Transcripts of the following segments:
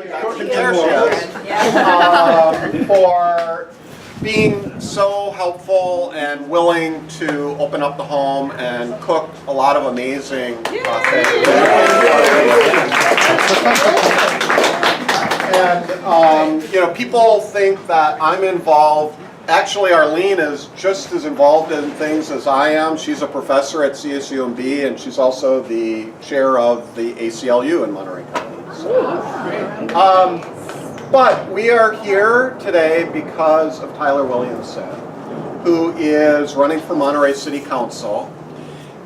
There she is. For being so helpful and willing to open up the home and cook a lot of amazing things. And people think that I'm involved. Actually, Arlene is just as involved in things as I am. She's a professor at CSUMB, and she's also the chair of the ACLU in Monterey County. So, but we are here today because of Tyller Williamson, who is running for Monterey City Council.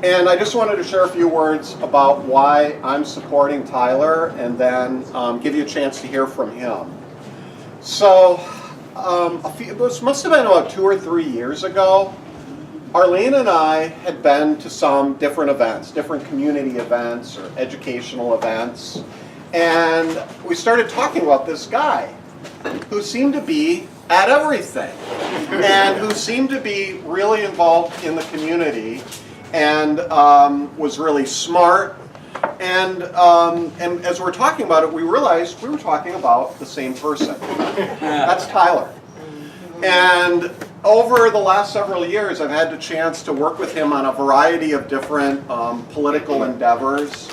And I just wanted to share a few words about why I'm supporting Tyler, and then give you a chance to hear from him. So, it must have been about 2 or 3 years ago, Arlene and I had been to some different events, different community events or educational events, and we started talking about this guy who seemed to be at everything and who seemed to be really involved in the community and was really smart. And as we're talking about it, we realized we were talking about the same person. That's Tyler. And over the last several years, I've had the chance to work with him on a variety of different political endeavors.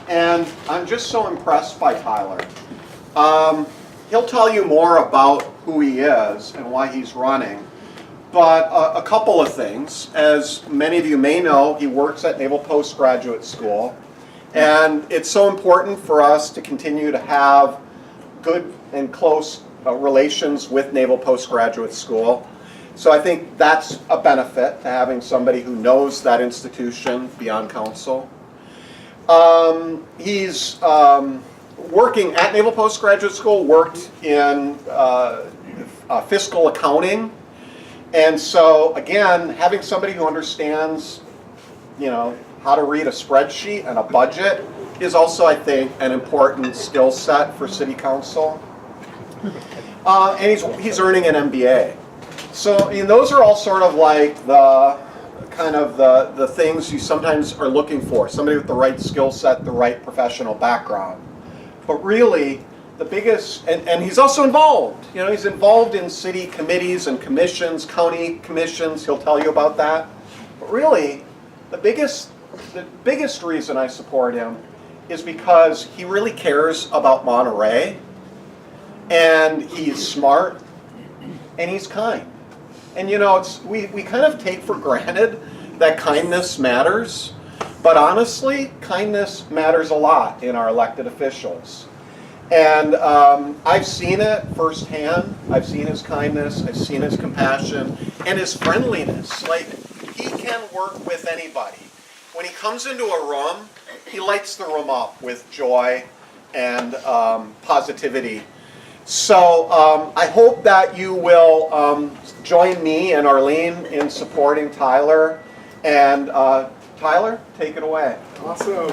And I'm just so impressed by Tyler. He'll tell you more about who he is and why he's running. But a couple of things. As many of you may know, he works at Naval Postgraduate School. And it's so important for us to continue to have good and close relations with Naval Postgraduate School. So I think that's a benefit to having somebody who knows that institution beyond council. He's working at Naval Postgraduate School, worked in fiscal accounting. And so, again, having somebody who understands, how to read a spreadsheet and a budget is also, I think, an important skill set for City Council. And he's earning an MBA. So, those are all sort of like the things you sometimes are looking for. Somebody with the right skill set, the right professional background. But really, the biggest, and he's also involved. He's involved in city committees and commissions, county commissions. He'll tell you about that. But really, the biggest reason I support him is because he really cares about Monterey, and he's smart, and he's kind. And we kind of take for granted that kindness matters, but honestly, kindness matters a lot in our elected officials. And I've seen it firsthand. I've seen his kindness, I've seen his compassion, and his friendliness. Like, he can work with anybody. When he comes into a room, he lights the room up with joy and positivity. So I hope that you will join me and Arlene in supporting Tyler. And Tyler, take it away. Awesome.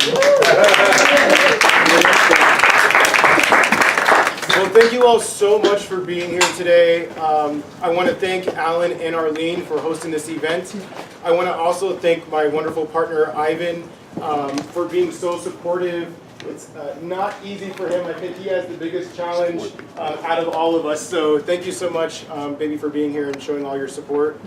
Well, thank you all so much for being here today. I want to thank Alan and Arlene for hosting this event. I want to also thank my wonderful partner, Ivan, for being so supportive. It's not easy for him. I think he has the biggest challenge out of all of us. So thank you so much, baby, for being here and showing all your support.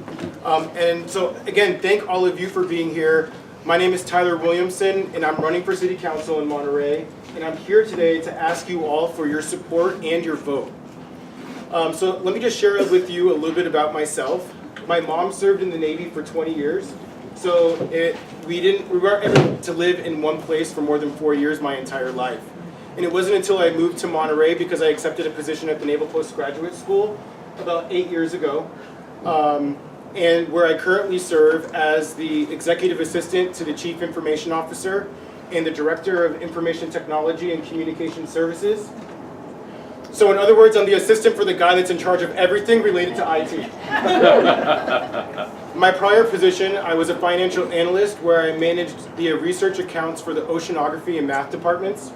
And so, again, thank all of you for being here. My name is Tyler Williamson, and I'm running for City Council in Monterey. And I'm here today to ask you all for your support and your vote. So let me just share with you a little bit about myself. My mom served in the Navy for 20 years. So we weren't able to live in one place for more than 4 years my entire life. And it wasn't until I moved to Monterey because I accepted a position at the Naval Postgraduate School about 8 years ago. And where I currently serve as the Executive Assistant to the Chief Information Officer and the Director of Information Technology and Communication Services. So in other words, I'm the assistant for the guy that's in charge of everything related to IT. My prior position, I was a financial analyst where I managed the research accounts for the oceanography and math departments.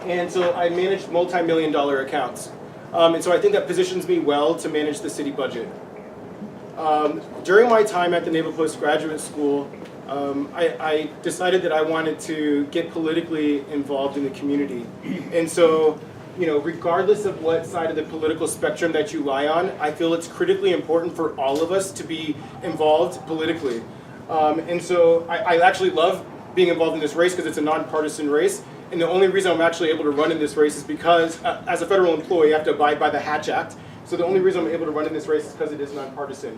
And so I managed multi-million-dollar accounts. And so I think that positions me well to manage the city budget. During my time at the Naval Postgraduate School, I decided that I wanted to get politically involved in the community. And so regardless of what side of the political spectrum that you lie on, I feel it's critically important for all of us to be involved politically. And so I actually love being involved in this race because it's a nonpartisan race. And the only reason I'm actually able to run in this race is because as a federal employee, you have to abide by the Hatch Act. So the only reason I'm able to run in this race is because it is nonpartisan.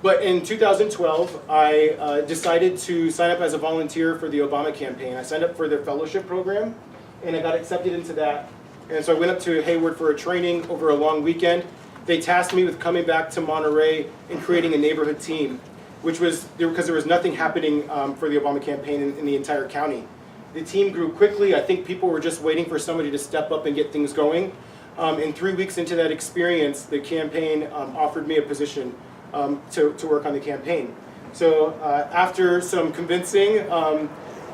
But in 2012, I decided to sign up as a volunteer for the Obama campaign. I signed up for their fellowship program, and I got accepted into that. And so I went up to Hayward for a training over a long weekend. They tasked me with coming back to Monterey and creating a neighborhood team, which was because there was nothing happening for the Obama campaign in the entire county. The team grew quickly. I think people were just waiting for somebody to step up and get things going. And 3 weeks into that experience, the campaign offered me a position to work on the campaign. So after some convincing,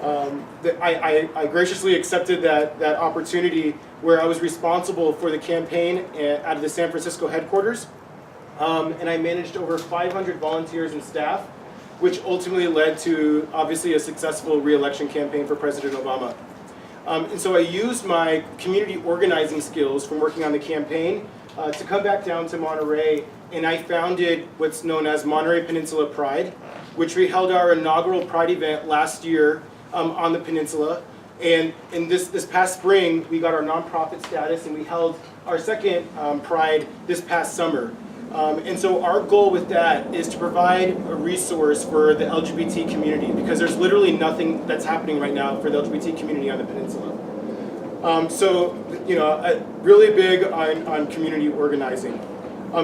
I graciously accepted that opportunity where I was responsible for the campaign out of the San Francisco headquarters. And I managed over 500 volunteers and staff, which ultimately led to, obviously, a successful re-election campaign for President Obama. And so I used my community organizing skills from working on the campaign to come back down to Monterey, and I founded what's known as Monterey Peninsula Pride, which we held our inaugural Pride event last year on the Peninsula. And in this past spring, we got our nonprofit status, and we held our second Pride this past summer. And so our goal with that is to provide a resource for the LGBT community, because there's literally nothing that's happening right now for the LGBT community on the Peninsula. Really big on community organizing.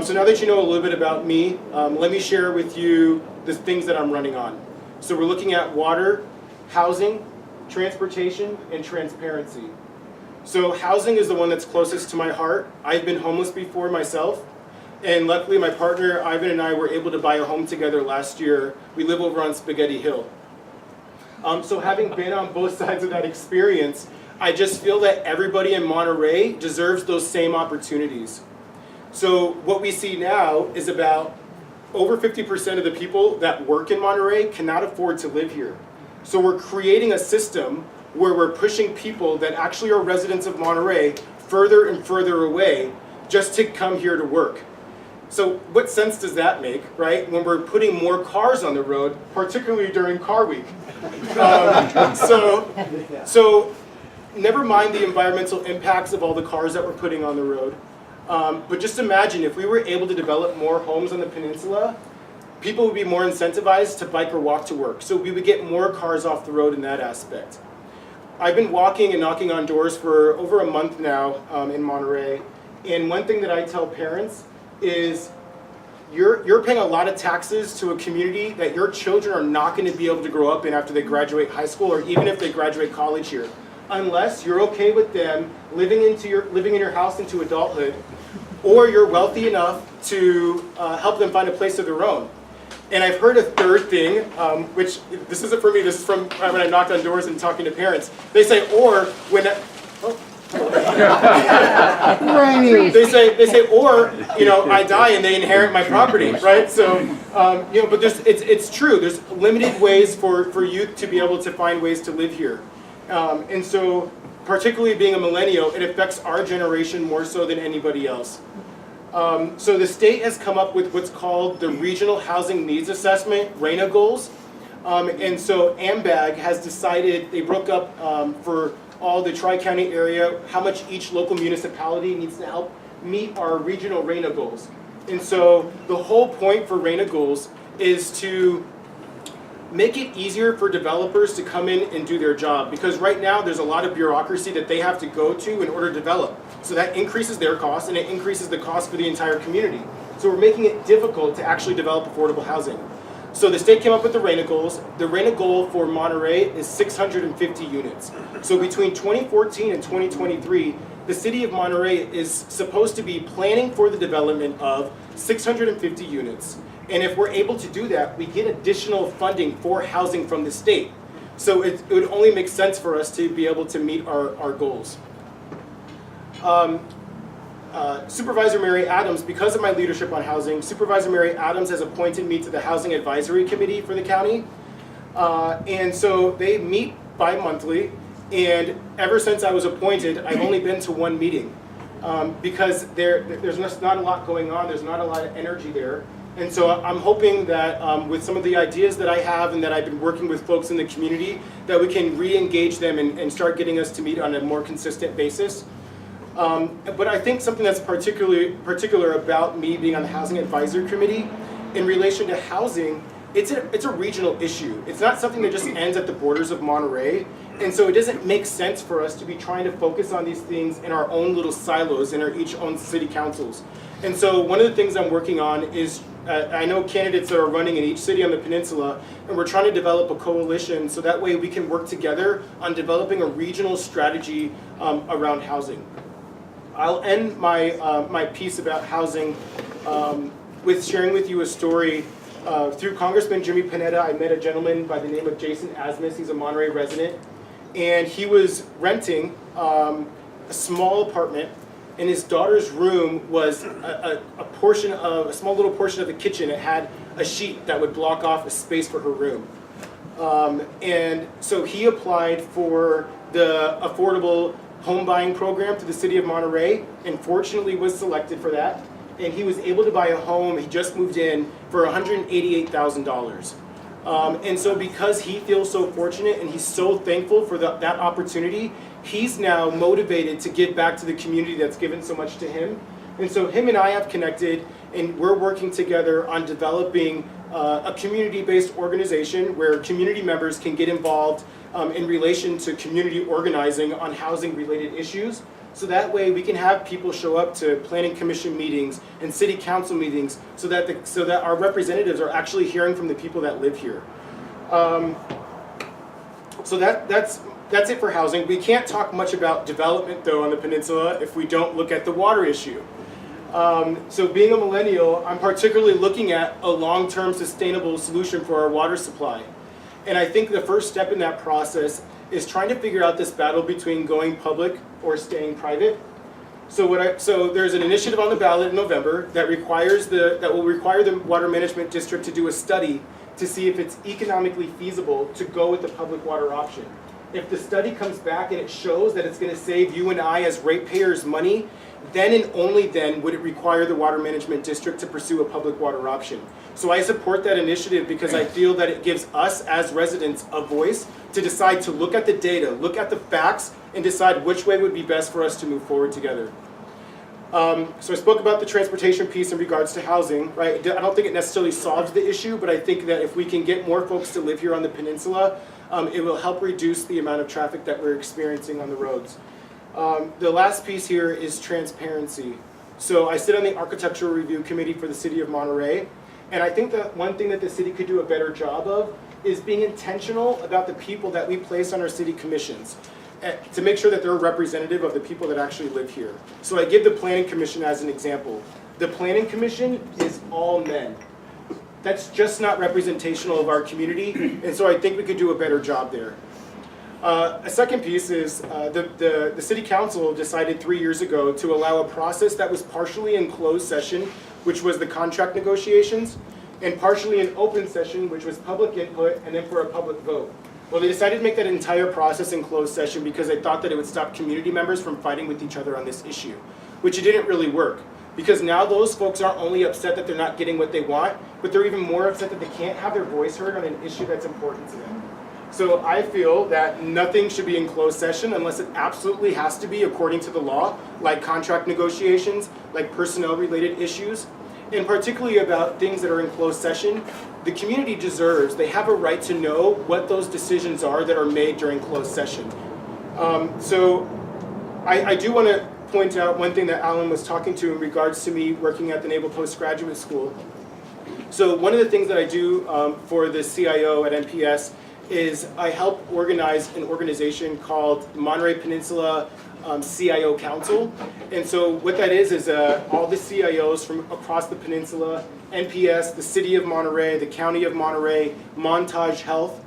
So now that you know a little bit about me, let me share with you the things that I'm running on. So we're looking at water, housing, transportation, and transparency. So housing is the one that's closest to my heart. I've been homeless before myself. And luckily, my partner, Ivan, and I were able to buy a home together last year. We live over on Spaghetti Hill. So having been on both sides of that experience, I just feel that everybody in Monterey deserves those same opportunities. So what we see now is about over 50% of the people that work in Monterey cannot afford to live here. So we're creating a system where we're pushing people that actually are residents of Monterey further and further away just to come here to work. So what sense does that make, right, when we're putting more cars on the road, particularly during car week? So never mind the environmental impacts of all the cars that we're putting on the road. But just imagine if we were able to develop more homes on the Peninsula, people would be more incentivized to bike or walk to work. So we would get more cars off the road in that aspect. I've been walking and knocking on doors for over a month now in Monterey. And one thing that I tell parents is you're paying a lot of taxes to a community that your children are not going to be able to grow up in after they graduate high school, or even if they graduate college here, unless you're okay with them living in your house into adulthood, or you're wealthy enough to help them find a place of their own. And I've heard a third thing, which this isn't for me, this is from when I knocked on doors and talking to parents. They say, or when they say, or I die and they inherit my property, right? So, but it's true. There's limited ways for youth to be able to find ways to live here, and so particularly being a millennial, it affects our generation more so than anybody else. So the state has come up with what's called the Regional Housing Needs Assessment, RHNA goals, and so AMBAG has decided, they broke up for all the Tri-County area, how much each local municipality needs to help meet our regional RHNA goals. And so the whole point for RHNA goals is to make it easier for developers to come in and do their job, because right now there's a lot of bureaucracy that they have to go to in order to develop. So that increases their cost, and it increases the cost for the entire community. So we're making it difficult to actually develop affordable housing. So the state came up with the RHNA goals. The RHNA goal for Monterey is 650 units. So between 2014 and 2023, the city of Monterey is supposed to be planning for the development of 650 units. And if we're able to do that, we get additional funding for housing from the state. So it would only make sense for us to be able to meet our goals. Supervisor Mary Adams, because of my leadership on housing, Supervisor Mary Adams has appointed me to the Housing Advisory Committee for the county. And so they meet bi-monthly, And ever since I was appointed, I've only been to one meeting because there's just not a lot going on. There's not a lot of energy there. And so I'm hoping that with some of the ideas that I have and that I've been working with folks in the community, that we can re-engage them and start getting us to meet on a more consistent basis. But I think something that's particular about me being on the Housing Advisory Committee in relation to housing, it's a regional issue. It's not something that just ends at the borders of Monterey. And so it doesn't make sense for us to be trying to focus on these things in our own little silos in our each own city councils. And so one of the things I'm working on is, I know candidates that are running in each city on the peninsula, and we're trying to develop a coalition so that way we can work together on developing a regional strategy around housing. I'll end my piece about housing with sharing with you a story. Through Congressman Jimmy Panetta, I met a gentleman by the name of Jason Asmus. He's a Monterey resident, and he was renting a small apartment, and his daughter's room was a small little portion of the kitchen. It had a sheet that would block off a space for her room. And so he applied for the affordable home buying program through the city of Monterey, and fortunately was selected for that. And he was able to buy a home, he just moved in, for $188,000. And so because he feels so fortunate and he's so thankful for that opportunity, he's now motivated to give back to the community that's given so much to him. And so him and I have connected, and we're working together on developing a community-based organization where community members can get involved in relation to community organizing on housing-related issues. So that way we can have people show up to planning commission meetings and city council meetings so that our representatives are actually hearing from the people that live here. So that's it for housing. We can't talk much about development though on the peninsula if we don't look at the water issue. So being a millennial, I'm particularly looking at a long-term sustainable solution for our water supply. And I think the first step in that process is trying to figure out this battle between going public or staying private. So there's an initiative on the ballot in November that will require the Water Management District to do a study to see if it's economically feasible to go with the public water option. If the study comes back and it shows that it's going to save you and I as ratepayers money, then and only then would it require the Water Management District to pursue a public water option. So I support that initiative because I feel that it gives us as residents a voice to decide to look at the data, look at the facts, and decide which way would be best for us to move forward together. So I spoke about the transportation piece in regards to housing, right? I don't think it necessarily solves the issue, but I think that if we can get more folks to live here on the peninsula, it will help reduce the amount of traffic that we're experiencing on the roads. The last piece here is transparency. So I sit on the Architectural Review Committee for the City of Monterey, and I think that one thing that the city could do a better job of is being intentional about the people that we place on our city commissions to make sure that they're representative of the people that actually live here. So I give the Planning Commission as an example. The Planning Commission is all men. That's just not representational of our community, and so I think we could do a better job there. A second piece is the City Council decided 3 years ago to allow a process that was partially in closed session, which was the contract negotiations, and partially in open session, which was public input, and then for a public vote. Well, they decided to make that entire process in closed session because they thought that it would stop community members from fighting with each other on this issue, which it didn't really work. Because now those folks aren't only upset that they're not getting what they want, but they're even more upset that they can't have their voice heard on an issue that's important to them. So I feel that nothing should be in closed session unless it absolutely has to be according to the law, like contract negotiations, like personnel-related issues, and particularly about things that are in closed session. The community deserves, they have a right to know what those decisions are that are made during closed session. So I do want to point out one thing that Alan was talking to in regards to me working at the Naval Postgraduate School. So one of the things that I do for the CIO at NPS is I help organize an organization called Monterey Peninsula CIO Council. And so what that is all the CIOs from across the peninsula, NPS, the City of Monterey, the County of Monterey, Montage Health,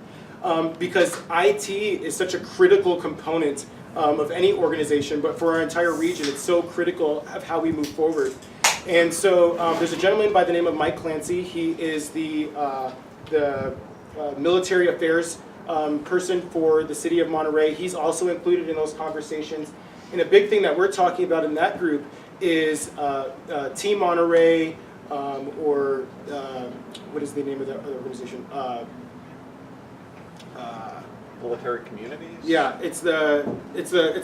because IT is such a critical component of any organization, but for our entire region, it's so critical of how we move forward. And so there's a gentleman by the name of Mike Clancy. He is the military affairs person for the city of Monterey. He's also included in those conversations. And a big thing that we're talking about in that group is Team Monterey, or what is the name of that other organization? Military communities? Yeah, it's the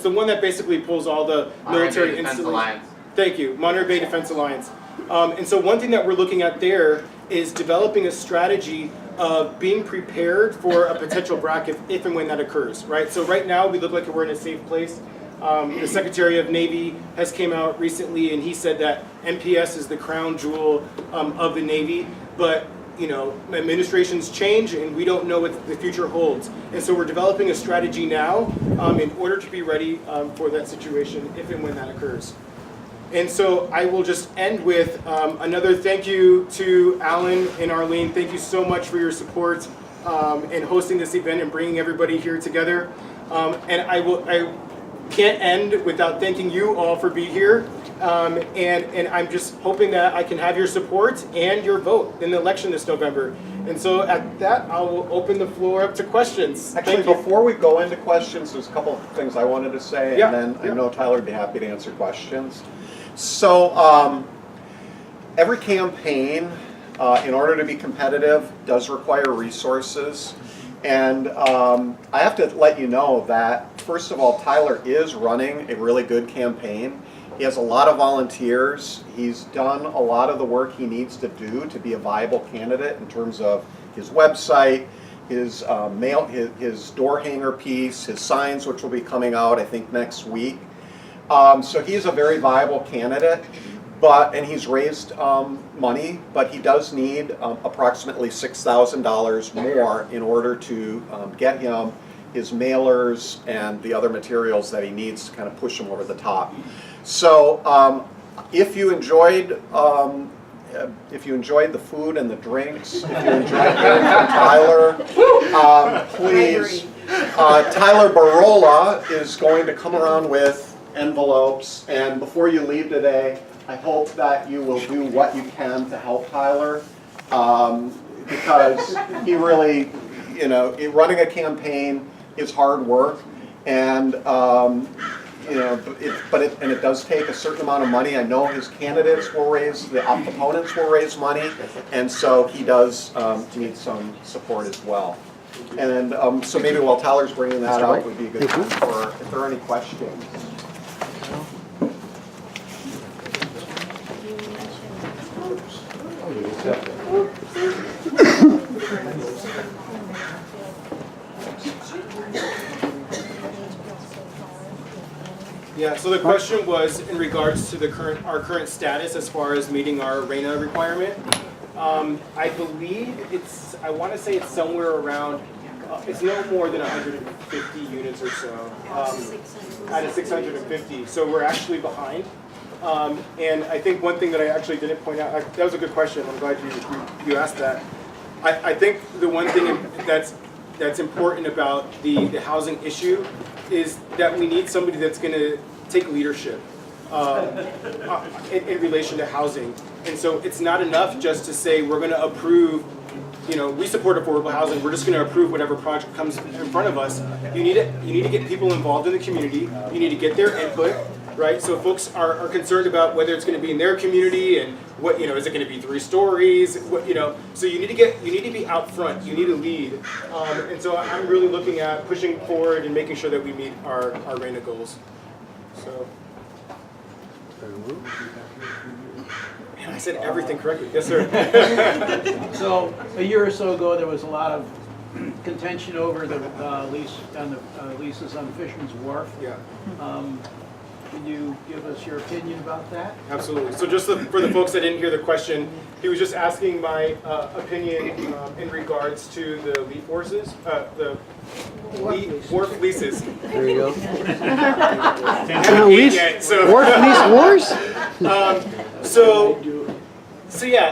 one that basically pulls all the military installations. Thank you, Monterey Bay Defense Alliance. And so one thing that we're looking at there is developing a strategy of being prepared for a potential BRAC if and when that occurs, right? So right now we look like we're in a safe place. The Secretary of Navy has came out recently and he said that MPS is the crown jewel of the Navy, but you know, administrations change and we don't know what the future holds. And so we're developing a strategy now in order to be ready for that situation if and when that occurs. And so I will just end with another thank you to Alan and Arlene. Thank you so much for your support in hosting this event and bringing everybody here together. And I can't end without thanking you all for being here. And I'm just hoping that I can have your support and your vote in the election this November. And so at that, I will open the floor up to questions. Actually, before we go into questions, there's a couple of things I wanted to say, and then I know Tyler would be happy to answer questions. So every campaign, in order to be competitive, does require resources. And I have to let you know that, first of all, Tyler is running a really good campaign. He has a lot of volunteers. He's done a lot of the work he needs to do to be a viable candidate in terms of his website, his door hanger piece, his signs, which will be coming out, I think, next week. So he's a very viable candidate, and he's raised money, but he does need approximately $6,000 more in order to get him his mailers and the other materials that he needs to kind of push him over the top. So if you enjoyed the food and the drinks, if you enjoyed hearing from Tyler, please, Tyler Barola is going to come around with envelopes, and before you leave today, I hope that you will do what you can to help Tyler, because he really, you know, running a campaign is hard work, and you know, it does take a certain amount of money. I know his candidates will raise, the opponents will raise money, and so he does need some support as well. And so maybe while Tyler's bringing that out, would be a good time for if there are any questions. Yeah, so the question was in regards to our current status as far as meeting our RENA requirement. I believe I want to say it's somewhere around, it's no more than 150 units or so, out of 650. So we're actually behind. And I think one thing that I actually didn't point out, that was a good question, I'm glad you asked that. I think the one thing that's important about the housing issue is that we need somebody that's going to take leadership in relation to housing. And so it's not enough just to say we're going to approve, you know, we support affordable housing, we're just going to approve whatever project comes in front of us. You need to get people involved in the community, you need to get their input, right? So folks are concerned about whether it's going to be in their community and what, you know, is it going to be 3 stories, what, you know, so you need to be out front, you need to lead. And so I'm really looking at pushing forward and making sure that we meet our RENA goals. So. Man, I said everything correctly. Yes, sir. So a year or so ago, there was a lot of contention over the leases on Fisherman's Wharf. Yeah. Can you give us your opinion about that? Absolutely. So just for the folks that didn't hear the question, he was just asking my opinion in regards to the leaf horses, the wharf leases. There you go. Haven't eaten yet, so. Wharf lease wars?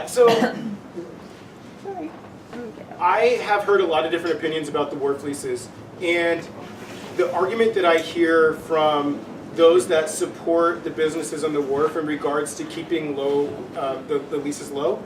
So I have heard a lot of different opinions about the wharf leases, and the argument that I hear from those that support the businesses on the wharf in regards to keeping low the leases low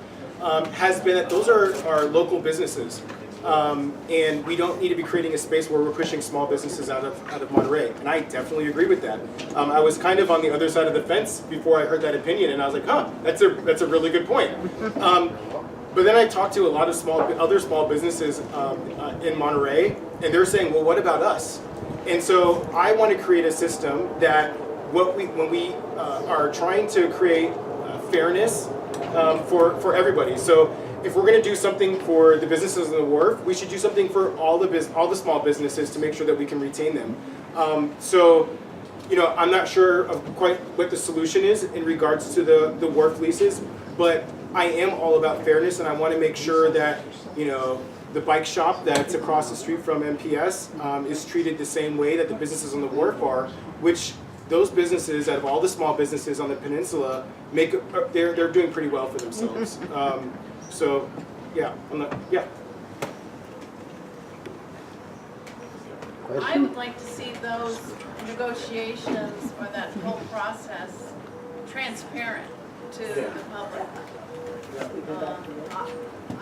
has been that those are local businesses. And we don't need to be creating a space where we're pushing small businesses out of Monterey. And I definitely agree with that. I was kind of on the other side of the fence before I heard that opinion, and I was like, huh, that's a really good point. But then I talked to a lot of other small businesses in Monterey, and they're saying, well, what about us? And so I want to create a system that when we are trying to create fairness for everybody. So if we're going to do something for the businesses in the wharf, we should do something for all the small businesses to make sure that we can retain them. So, you know, I'm not sure of quite what the solution is in regards to the wharf leases, but I am all about fairness, and I want to make sure that, you know, the bike shop that's across the street from MPS is treated the same way that the businesses on the wharf are, which those businesses, out of all the small businesses on the peninsula, they're doing pretty well for themselves. So, yeah, I would like to see those negotiations or that whole process transparent to the public.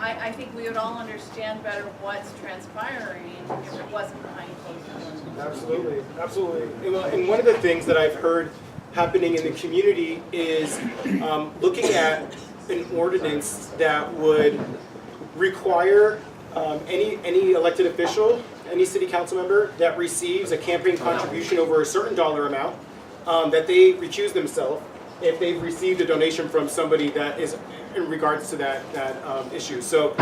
I think we would all understand better what's transpiring if it wasn't behind closed doors. Absolutely, absolutely. And one of the things that I've heard happening in the community is looking at an ordinance that would require any elected official, any city council member that receives a campaign contribution over a certain dollar amount, that they recuse themselves if they've received a donation from somebody that is in regards to that issue. So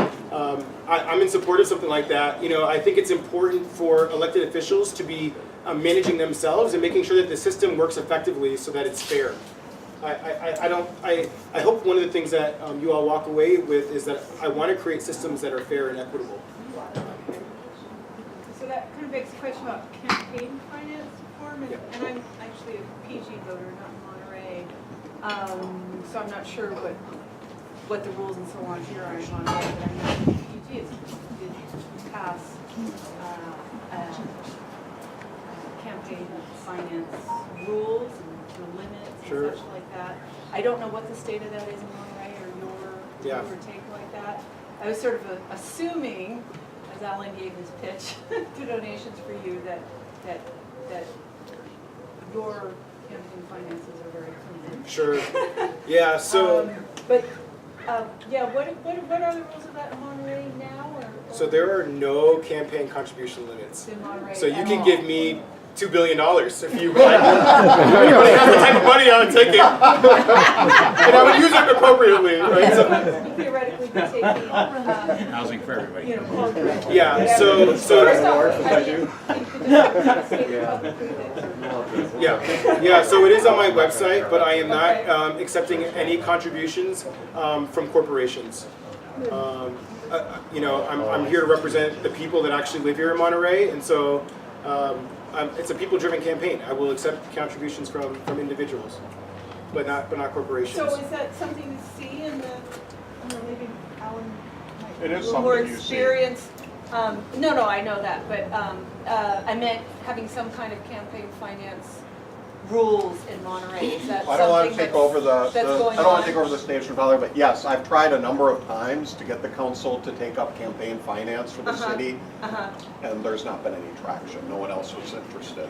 I'm in support of something like that. You know, I think it's important for elected officials to be managing themselves and making sure that the system works effectively so that it's fair. I hope one of the things that you all walk away with is that I want to create systems that are fair and equitable. So that kind of begs the question about campaign finance reform, and I'm actually a PG voter, not in Monterey, so I'm not sure what the rules and so on here are in Monterey, but I know PG did pass campaign finance rules and the limits and such like that. I don't know what the state of that is in Monterey or your take like that. I was sort of assuming, as Alan gave his pitch to donations for you, that your campaign finances are very clean. Sure. Yeah. So. What are the rules of that in Monterey now? So there are no campaign contribution limits. In Monterey So you at can all. give me $2 billion if you like. If anybody has the type of money, I would take it. And I would use it appropriately, right? So, Theoretically, be taking Housing for everybody. you know, call grant. yeah. So yeah. So it is on my website, but I am not accepting any contributions from corporations. You know, I'm here to represent the people that actually live here in Monterey, and so. It's a people-driven campaign. I will accept contributions from individuals, but not corporations. So is that something to see in the, maybe Alan might It be a is little more something you see. experience? No, I know that, but I meant having some kind of campaign finance rules in Monterey. Is that I don't want to something take over the that's going I don't want on? to take over the station value, but yes, I've tried a number of times to get the council to take up campaign finance for the city, and there's not been any traction. No one else was interested.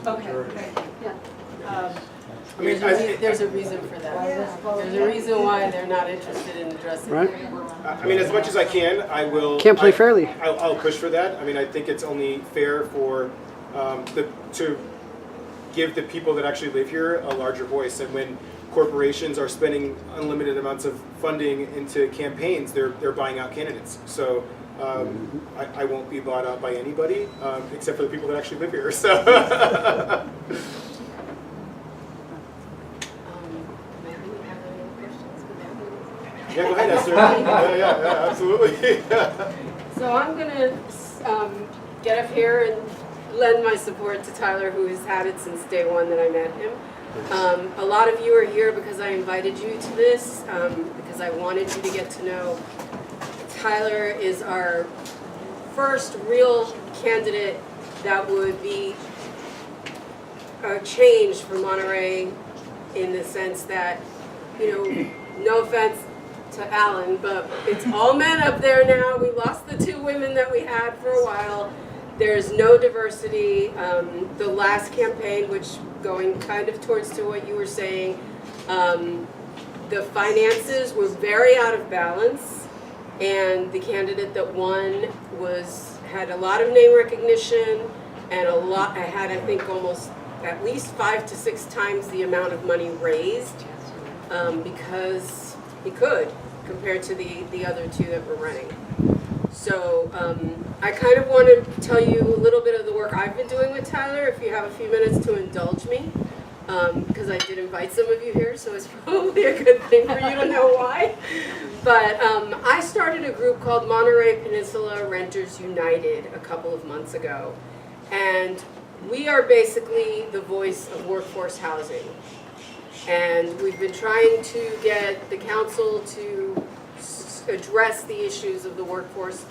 Okay. I mean, There's a reason for that. There's a reason why they're not interested in addressing it. I mean, as much as I can, I will. Can't play fairly. I'll push for that. I mean, I think it's only fair for to give the people that actually live here a larger voice. And when corporations are spending unlimited amounts of funding into campaigns, they're buying out candidates. So I won't be bought out by anybody except for the people that actually live here. So. Maybe we have any questions for them. Yeah, go ahead, Esther. Yeah, absolutely. So I'm gonna get up here and lend my support to Tyler, who has had it since day one that I met him. A lot of you are here because I invited you to this, because I wanted you to get to know Tyler is our first real candidate that would be a change for Monterey in the sense that, you know, no offense to Alan, but it's all men up there now. We lost the 2 women that we had for a while. There's no diversity. The last campaign, which going kind of towards to what you were saying, the finances were very out of balance, and the candidate that won had a lot of name recognition and I think almost at least 5 to 6 times the amount of money raised because he could compared to the other 2 that were running. So I kind of want to tell you a little bit of the work I've been doing with Tyler, if you have a few minutes to indulge me, because I did invite some of you here, so it's probably a good thing for you to know why. But I started a group called Monterey Peninsula Renters United a couple of months ago, and we are basically the voice of workforce housing. And we've been trying to get the council to address the issues of the workforce.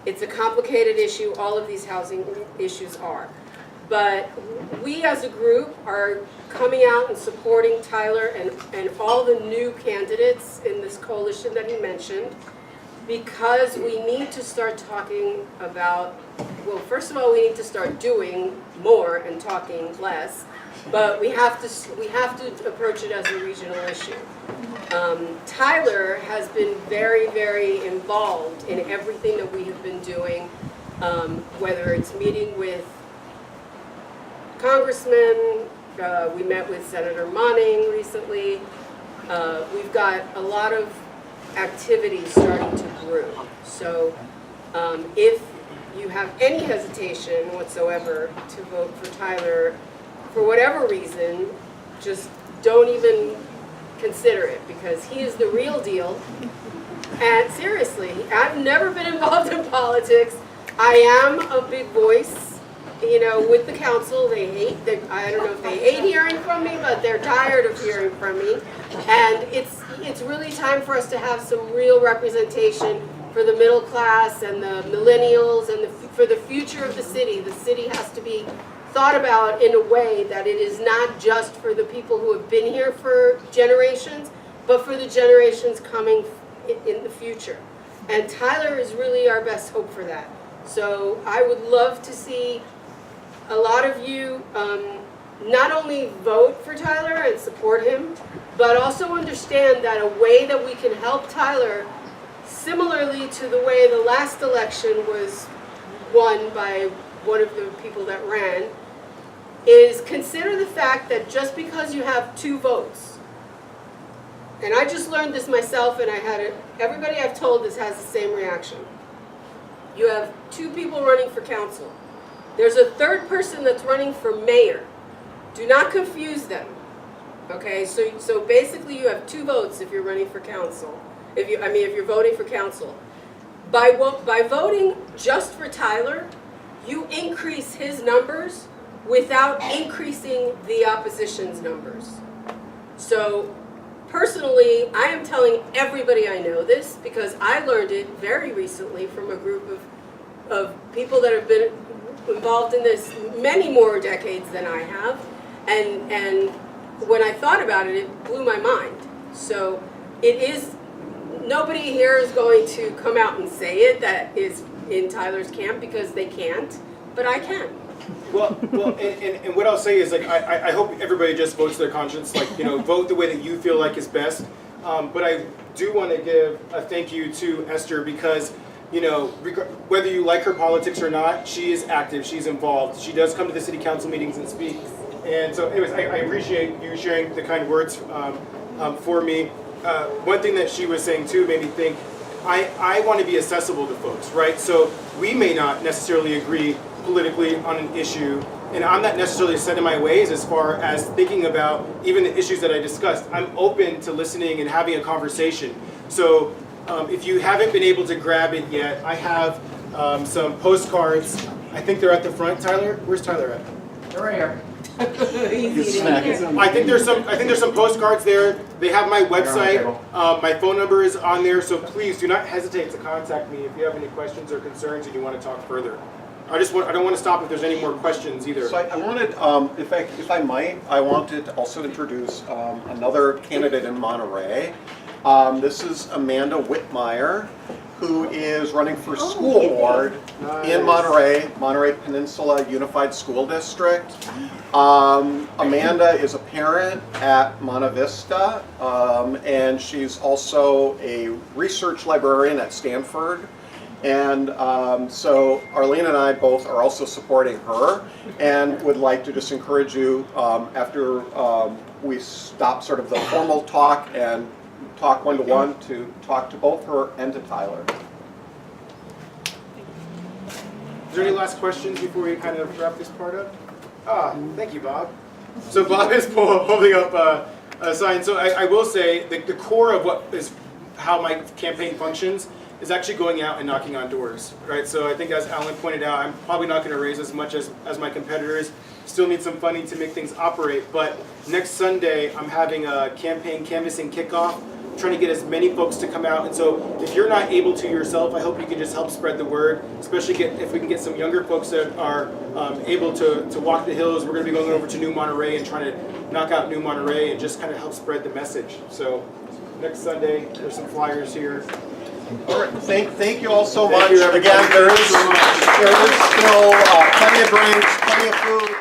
It's a complicated issue, all of these housing issues are. But we as a group are coming out and supporting Tyler and all the new candidates in this coalition that he mentioned, because we need to start talking about, well, first of all, we need to start doing more and talking less, but we have to approach it as a regional issue. Tyler has been very, very involved in everything that we have been doing, whether it's meeting with congressmen, we met with Senator Monning recently. We've got a lot of activity starting to brew. So if you have any hesitation whatsoever to vote for Tyler, for whatever reason, just don't even consider it, because he is the real deal. And seriously, I've never been involved in politics. I am a big voice, you know, with the council. I don't know if they hate hearing from me, but they're tired of hearing from me. And it's really time for us to have some real representation for the middle class and the millennials and for the future of the city. The city has to be thought about in a way that it is not just for the people who have been here for generations, but for the generations coming in the future. And Tyler is really our best hope for that. So I would love to see a lot of you not only vote for Tyler and support him, but also understand that a way that we can help Tyler, similarly to the way the last election was won by one of the people that ran, is consider the fact that just because you have 2 votes, and I just learned this myself, and everybody I've told this has the same reaction. You have 2 people running for council. There's a 3rd person that's running for mayor. Do not confuse them. Okay, so basically you have 2 votes if you're running for council. If you're voting for council. By voting just for Tyler, you increase his numbers without increasing the opposition's numbers. So personally, I am telling everybody I know this, because I learned it very recently from a group of people that have been involved in this many more decades than I have. And when I thought about it, it blew my mind. So nobody here is going to come out and say it that is in Tyler's camp, because they can't, but I can. Well, and what I'll say is, like, I hope everybody just votes their conscience, like, you know, vote the way that you feel like is best. But I do want to give a thank you to Esther, because, you know, whether you like her politics or not, she is active, she's involved. She does come to the city council meetings and speak. And so anyways, I appreciate you sharing the kind words for me. One thing that she was saying too made me think, I want to be accessible to folks, right? So we may not necessarily agree politically on an issue, and I'm not necessarily set in my ways as far as thinking about even the issues that I discussed. I'm open to listening and having a conversation. So if you haven't been able to grab it yet, I have some postcards. I think they're at the front. Tyler, where's Tyler at? They're right here. I think there's some postcards there. They have my website. My phone number is on there, so please do not hesitate to contact me if you have any questions or concerns and you want to talk further. I don't want to stop if there's any more questions either. So I wanted, if I might, I wanted to also introduce another candidate in Monterey. This is Amanda Whitmire, who is running for school board in Monterey Peninsula Unified School District. Amanda is a parent at Monte Vista, and she's also a research librarian at Stanford. And so Arlene and I both are also supporting her, and would like to just encourage you, after we stop sort of the formal talk and talk one-to-one, to talk to both her and to Tyler. Is there any last questions before we kind of wrap this part up? Thank you, Bob. So Bob is holding up a sign. So I will say the core of what is how my campaign functions is actually going out and knocking on doors, right? So I think, as Alan pointed out, I'm probably not going to raise as much as my competitors. Still need some funding to make things operate. But next Sunday, I'm having a campaign canvassing kickoff, trying to get as many folks to come out. And so if you're not able to yourself, I hope you can just help spread the word, especially if we can get some younger folks that are able to walk the hills. We're going to be going over to New Monterey and trying to knock out New Monterey and just kind of help spread the message. So next Sunday, there's some flyers here. All right, thank you all so much. Thank you, everybody. Again, there is Thank you so much. still plenty of drinks, plenty of food.